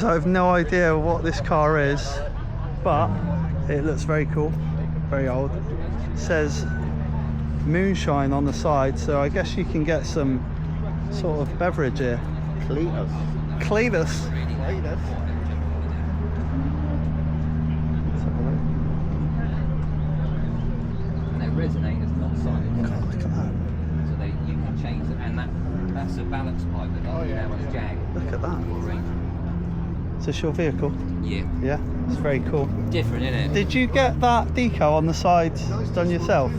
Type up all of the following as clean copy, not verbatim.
I have no idea what this car is, but it looks very cool, very old. It says moonshine on the side, so I guess you can get some sort of beverage here. Cletus. Cletus. And their resonator's not silent. God, look at that. So you can change it, and that's a balance pipe that I have on a Jag. Look at that. Is this your vehicle? Yeah. Yeah, it's very cool. Different, isn't it? Did you get that decal on the side done yourself?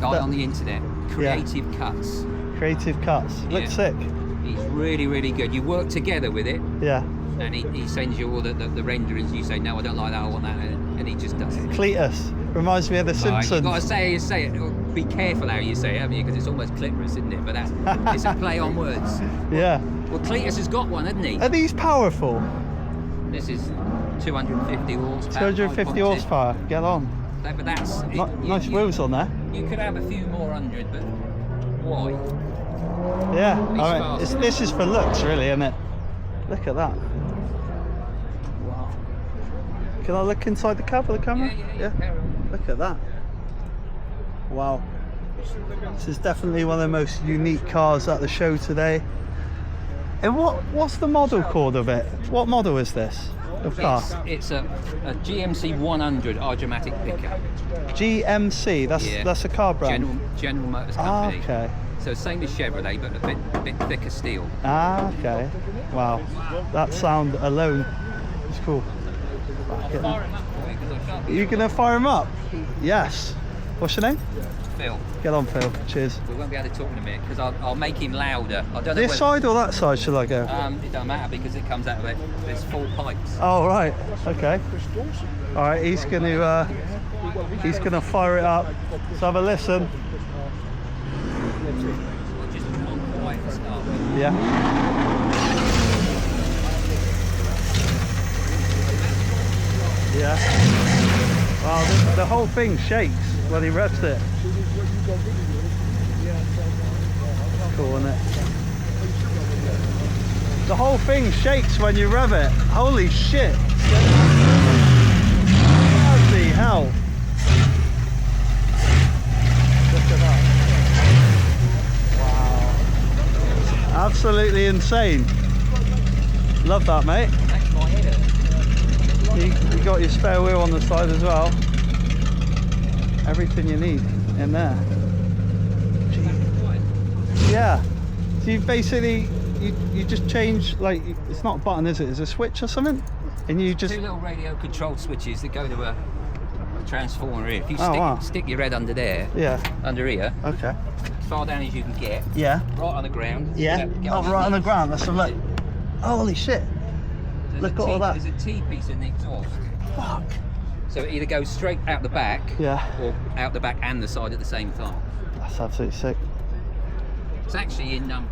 Guy on the internet, Creative Cuts. Creative Cuts. Looks sick. He's really, really good. You work together with it. Yeah. And he sends you all the renderings. You say, no, I don't like that, I want that. And he just does it. Cletus. Reminds me of The Simpsons. You've got to say it. Be careful how you say it, haven't you? Because it's almost clitoris, isn't it? But it's a play on words. Yeah. Well, Cletus has got one, hasn't he? Are these powerful? This is 250 horsepower. 250 horsepower. Get on. But that's... Nice wheels on there. You could have a few more hundred, but why? Yeah. I mean, this is for looks, really, isn't it? Look at that. Wow. Can I look inside the cab with the camera? Yeah. Look at that. Wow. This is definitely one of the most unique cars at the show today. And what's the model called of it? What model is this? Of car? It's a GMC 100 Argomatic pickup. GMC, that's a car brand? General Motors company. Ah, okay. So same as Chevrolet, but a bit thicker steel. Ah, okay. Wow. That sound alone is cool. Are you going to fire him up? Yes. What's your name? Phil. Get on, Phil. Cheers. We won't be able to talk in a minute because I'll make him louder. I don't know This side or that side should I go? It doesn't matter because it comes out of it. There's 4 pipes. Oh, right. Okay. All right. He's gonna fire it up. Let's have a listen. We'll just put on quiet to start with. Yeah. Yeah. Wow. The whole thing shakes when he revs it. Cool, isn't it? The whole thing shakes when you rev it. Holy shit. Bloody hell. Look at that. Wow. Absolutely insane. Love that, mate. You got your spare wheel on the side as well. Everything you need in there. Yeah. So you basically you just change, like, it's not a button, is it? It's a switch or something, and you just 2 little radio controlled switches that go to a transformer here. If you stick your head under there, under here, okay, as far down as you can get, right on the ground, right on the ground. Let's have a look. Holy shit. Look at all that. There's a T-piece in the exhaust. Fuck. So it either goes straight out the back, or out the back and the side at the same time. That's absolutely sick. It's actually in I've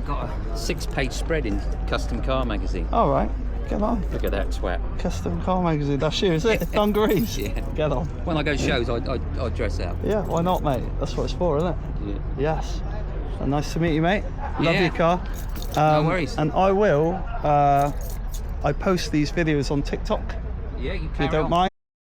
got a 6-page spread in Custom Car Magazine. All right, get on. Look at that twat. Custom Car Magazine, that's you, is it? Dungarees? Yeah. Get on. When I go shows, I dress up. Yeah, why not, mate? That's what it's for, isn't it? Yeah. Yes. And nice to meet you, mate. Love your car. No worries. And I will, I post these videos on TikTok. Yeah, you if you don't mind.